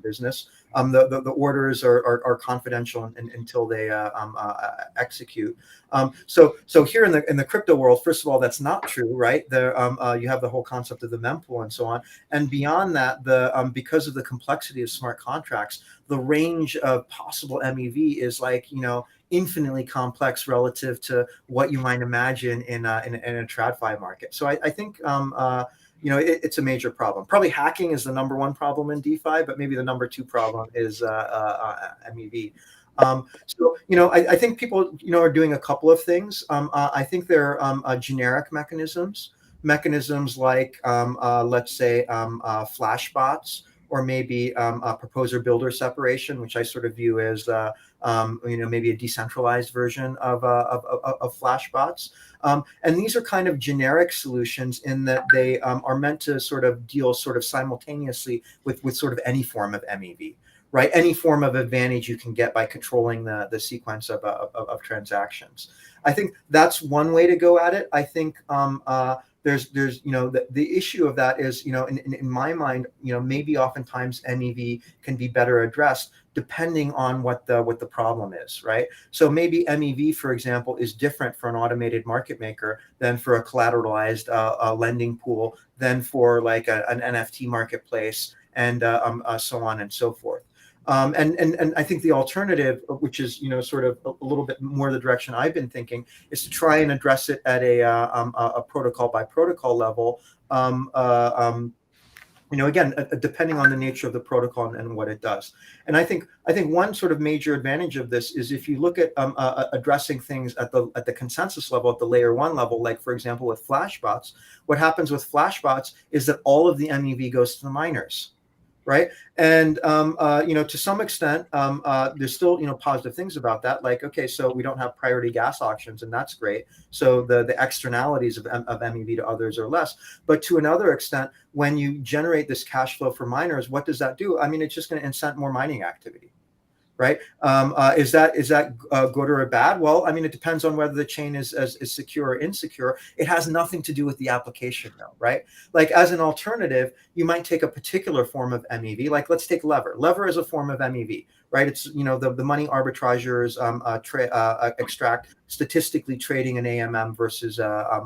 business, the orders are confidential until they execute. So here in the crypto world, first of all, that's not true, right? There you have the whole concept of the mempool and so on, and beyond that, because of the complexity of smart contracts, the range of possible MEV is like infinitely complex relative to what you might imagine in a TradFi market. So I think it's a major problem. Probably hacking is the number one problem in DeFi, but maybe the number two problem is MEV. So I think people are doing a couple of things. I think there are generic mechanisms like let's say flash bots, or maybe a proposer builder separation, which I sort of view as maybe a decentralized version of flash bots. And these are kind of generic solutions in that they are meant to sort of deal sort of simultaneously with sort of any form of MEV, right? Any form of advantage you can get by controlling the sequence of transactions. I think that's one way to go at it. I think there's the issue of that is in my mind maybe oftentimes MEV can be better addressed depending on what the problem is, right? So maybe MEV, for example, is different for an automated market maker than for a collateralized lending pool, than for like an NFT marketplace, and so on and so forth. And I think the alternative, which is sort of a little bit more the direction I've been thinking, is to try and address it at a protocol by protocol level. Again, depending on the nature of the protocol and what it does. And I think one sort of major advantage of this is if you look at addressing things at the consensus level, at the layer one level, like for example with flashbots. What happens with flashbots is that all of the MEV goes to the miners, right? And to some extent, there's still positive things about that. Like, okay, so we don't have priority gas auctions, and that's great. So the externalities of MEV to others are less. But to another extent, when you generate this cash flow for miners, what does that do? I mean, it's just going to incent more mining activity, right? Is that good or bad? Well, I mean, it depends on whether the chain is secure or insecure. It has nothing to do with the application, though, right? Like as an alternative, you might take a particular form of MEV. Like let's take Lever. Lever is a form of MEV, right? It's the money arbitrageurs extract statistically trading an AMM versus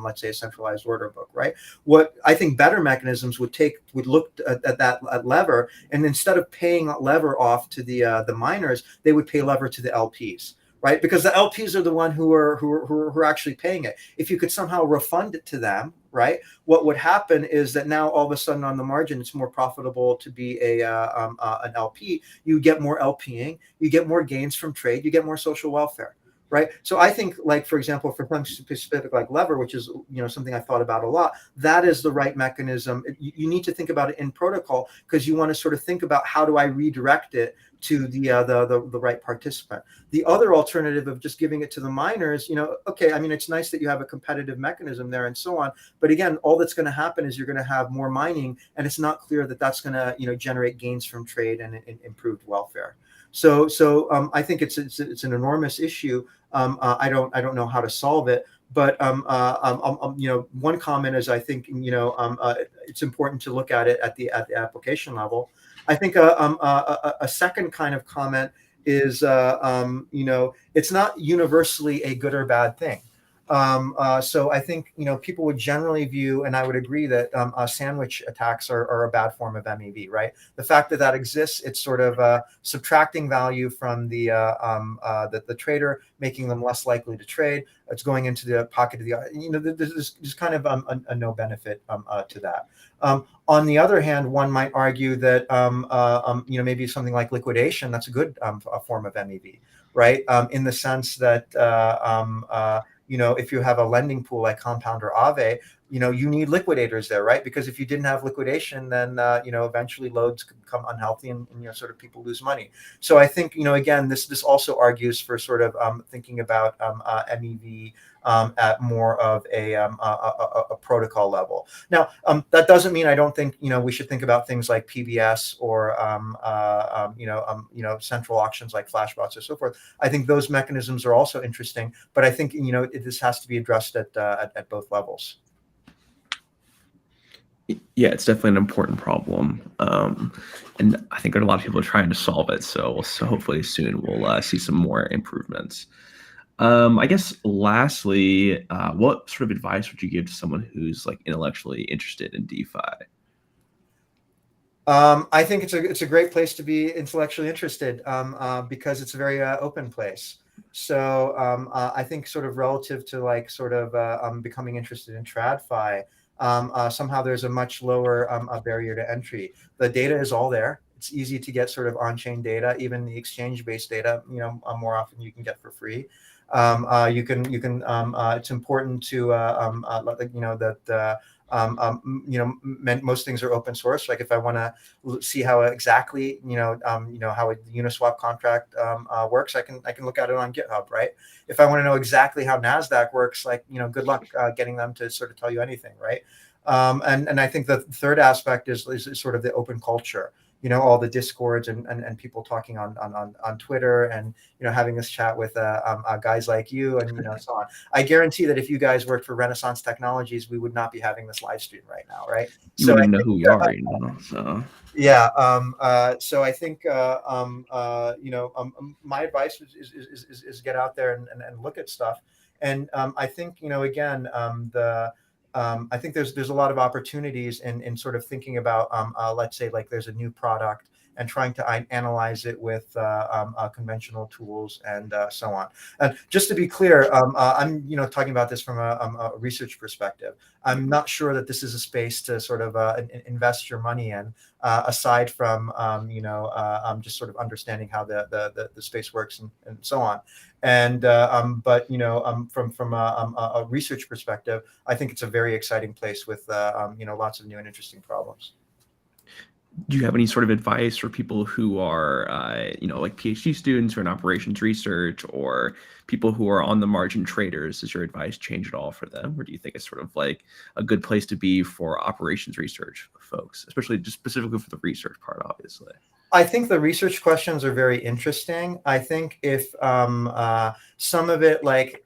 let's say a centralized order book, right? What I think better mechanisms would look at Lever, and instead of paying Lever off to the miners, they would pay Lever to the LPs, right? Because the LPs are the one who are actually paying it. If you could somehow refund it to them, right, what would happen is that now all of a sudden on the margin, it's more profitable to be an LP. You get more LPing, you get more gains from trade, you get more social welfare. Right. So I think, like, for example, for something specific like Lever, which is, something I thought about a lot, that is the right mechanism. You need to think about it in protocol, because you want to sort of think about how do I redirect it to the right participant. The other alternative of just giving it to the miners, okay, I mean, it's nice that you have a competitive mechanism there and so on, but again, all that's going to happen is you're going to have more mining, and it's not clear that that's going to generate gains from trade and improved welfare. So I think it's an enormous issue. I don't know how to solve it, but one comment is, I think it's important to look at it at the application level. I think a second kind of comment is it's not universally a good or bad thing. So I think people would generally view, and I would agree, that sandwich attacks are a bad form of MEV, right? The fact that exists, it's sort of subtracting value from the trader, making them less likely to trade. It's going into the pocket of the there's kind of a no benefit to that. On the other hand, one might argue that maybe something like liquidation, that's a good a form of MEV, right? In the sense that if you have a lending pool like Compound or Aave, you need liquidators there, right? Because if you didn't have liquidation, then eventually loads could become unhealthy, and sort of people lose money. So I think again, this also argues for sort of thinking about MEV at more of a protocol level. Now, that doesn't mean I don't think we should think about things like PBS or central auctions like flashbots or so forth. I think those mechanisms are also interesting, but I think this has to be addressed at both levels. Yeah, it's definitely an important problem, and I think there are a lot of people trying to solve it. So hopefully soon we'll see some more improvements. I guess lastly, what sort of advice would you give to someone who's like intellectually interested in DeFi? I think it's a great place to be intellectually interested, because it's a very open place. So I think sort of relative to like sort of becoming interested in TradFi, somehow there's a much lower barrier to entry. The data is all there. It's easy to get sort of on-chain data, even the exchange-based data. More often you can get for free. You can. It's important to that. Most things are open source. Like if I want to see how exactly how a Uniswap contract works, I can look at it on GitHub, right? If I want to know exactly how NASDAQ works, good luck getting them to sort of tell you anything, right? And I think the third aspect is sort of the open culture. All the discords and people talking on Twitter, and having this chat with guys like you, and so on. I guarantee that if you guys worked for Renaissance Technologies, we would not be having this live stream right now, right? You wouldn't even know who we are, So yeah. So I think my advice is get out there and look at stuff. And I think again I think there's a lot of opportunities in sort of thinking about let's say like there's a new product, and trying to analyze it with conventional tools and so on. And just to be clear, I'm talking about this from a research perspective. I'm not sure that this is a space to sort of invest your money in, aside from just sort of understanding how the space works and so on. And but from a research perspective, I think it's a very exciting place with lots of new and interesting problems. Do you have any sort of advice for people who are, like PhD students or in operations research, or people who are on the margin traders? Does your advice change at all for them? Or do you think it's sort of like a good place to be for operations research folks, especially just specifically for the research part, obviously? I think the research questions are very interesting. I think if some of it, like,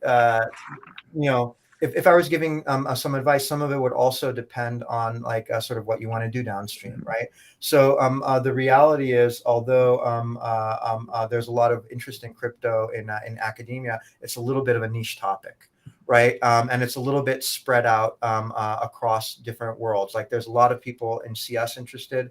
if I was giving some advice, some of it would also depend on like sort of what you want to do downstream, right? So the reality is, although there's a lot of interest in crypto in academia, it's a little bit of a niche topic, right? And it's a little bit spread out across different worlds. Like there's a lot of people in CS interested,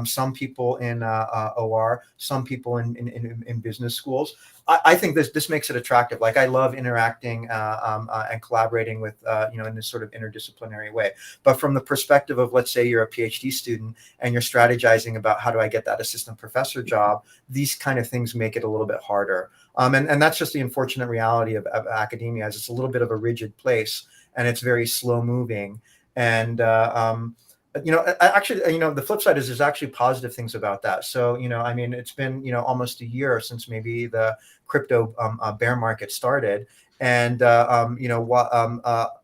some people in OR, some people in business schools. I think this makes it attractive. Like I love interacting and collaborating with in this sort of interdisciplinary way. But from the perspective of, let's say you're a PhD student and you're strategizing about how do I get that assistant professor job, these kind of things make it a little bit harder. And that's just the unfortunate reality of academia, as it's a little bit of a rigid place and it's very slow moving. And actually, the flip side is there's actually positive things about that. So, I mean, it's been, almost a year since maybe the crypto bear market started. And,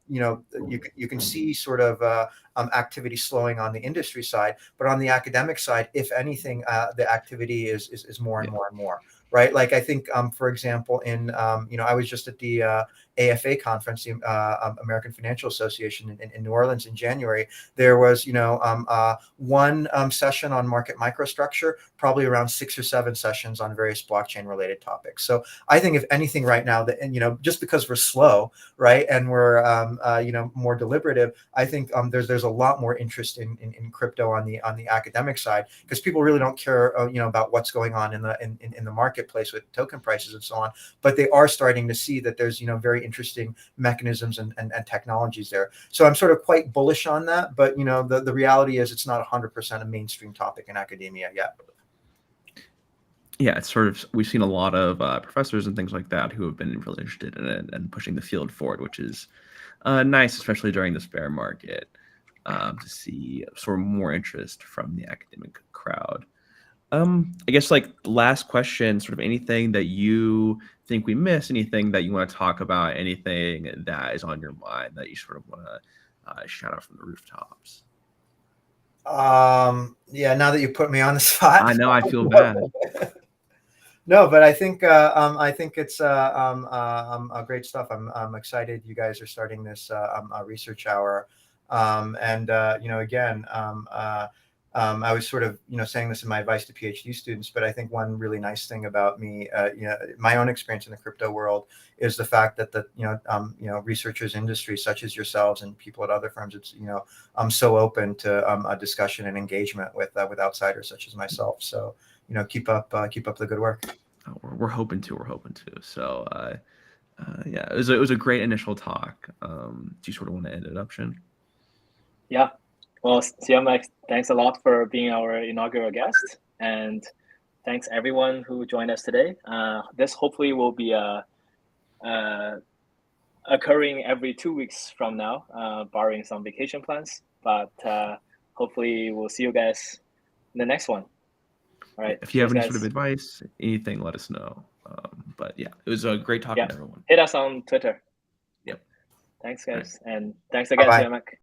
you can see sort of activity slowing on the industry side, but on the academic side, if anything, the activity is more and more and more. Right. Like I think, for example, I was just at the AFA conference, the American Financial Association in New Orleans in January. There was, one session on market microstructure, probably around 6 or 7 sessions on various blockchain related topics. So I think if anything right now that, just because we're slow, right, and we're, more deliberative, I think there's a lot more interest in crypto on the academic side, because people really don't care, about what's going on in the marketplace with token prices and so on. But they are starting to see that there's, very interesting mechanisms and technologies there. So I'm sort of quite bullish on that. But, the reality is it's not 100% a mainstream topic in academia yet. Yeah, it's sort of, we've seen a lot of professors and things like that who have been really interested in it and pushing the field forward, which is nice, especially during this bear market, to see sort of more interest from the academic crowd. I guess like last question, sort of anything that you think we missed, anything that you want to talk about, anything that is on your mind that you sort of want to shout out from the rooftops. Yeah, now that you put me on the spot, I know, I feel bad. No, but I think it's great stuff. I'm excited you guys are starting this research hour, and again, I was sort of saying this in my advice to PhD students, but I think one really nice thing about me, my own experience in the crypto world, is the fact that the researchers industry such as yourselves and people at other firms, it's I'm so open to a discussion and engagement with outsiders such as myself. So keep up the good work. We're hoping to. So yeah, it was a great initial talk. Do you sort of want to end it up, Shin? Yeah. Well, Ciamac, thanks a lot for being our inaugural guest, and thanks everyone who joined us today. This hopefully will be occurring every 2 weeks from now, barring some vacation plans. But hopefully we'll see you guys in the next one. All right. If you have any sort of advice, anything, let us know. But yeah, it was a great talking to everyone. Hit us on Twitter. Yep. Thanks, guys. Right. And thanks again, Ciamac.